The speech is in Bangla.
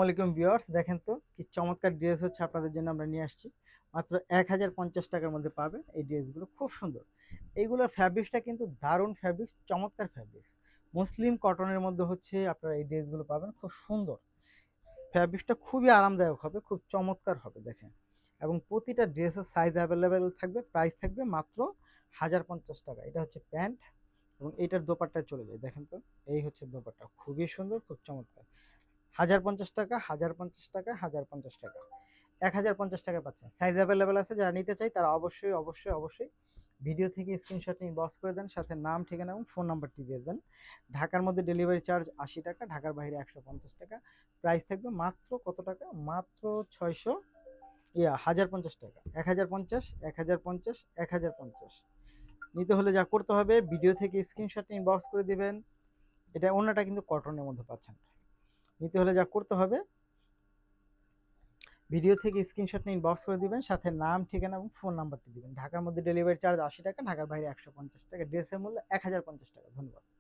আসসালামাইকুম ভিউয়ার্স, দেখেন তো কি চমৎকার ড্রেস হচ্ছে আপনাদের জন্য আমরা নিয়ে আসছি। মাত্র 1050 টাকার মধ্যে পাবেন এই ড্রেসগুলো, খুব সুন্দর। এইগুলোর ফ্যাব্রিক্সটা কিন্তু দারুণ ফ্যাব্রিক্স, চমৎকার ফ্যাব্রিক্স। মুসলিম কটনের মধ্যে হচ্ছে আপনারা এই ড্রেসগুলো পাবেন, খুব সুন্দর। ফ্যাব্রিক্সটা খুবই আরামদায়ক হবে, খুব চমৎকার হবে দেখেন। এবং প্রতিটা ড্রেসের সাইজ অ্যাভেলেবেল থাকবে, প্রাইস থাকবে মাত্র 1050 টাকা। এটা হচ্ছে প্যান্ট এবং এইটার দোপাট্টায় চলে যায়, দেখেন তো। এই হচ্ছে দোপাট্টা, খুবই সুন্দর, খুব চমৎকার। 1050 টাকা, 1050 টাকা, 1050 টাকা, 1050 টাকা পাচ্ছেন। সাইজ অ্যাভেলেবেল আছে, যারা নিতে চাই তারা অবশ্যই অবশ্যই অবশ্যই ভিডিও থেকে স্ক্রিনশট নিয়ে ইনবক্স করে দেন, সাথে নাম, ঠিকানা এবং ফোন নাম্বারটি দিয়ে দেন। ঢাকার মধ্যে ডেলিভারি চার্জ 80 টাকা, ঢাকার বাইরে 150 টাকা। প্রাইস থাকবে মাত্র কত টাকা? মাত্র 1050 টাকা। 1050, 1050, 1050। নিতে হলে যা করতে হবে, ভিডিও থেকে স্ক্রিনশট নিয়ে ইনবক্স করে দিবেন। এটা অন্যটা কিন্তু কটনের মধ্যে পাচ্ছেন। নিতে হলে যা করতে হবে, ভিডিও থেকে স্ক্রিনশট নিয়ে ইনবক্স করে দিবেন, সাথে নাম, ঠিকানা এবং ফোন নাম্বারটি দিবেন। ঢাকার মধ্যে ডেলিভারি চার্জ 80 টাকা, ঢাকার বাইরে 150 টাকা। ড্রেসের মূল্য 1050 টাকা। ধন্যবাদ।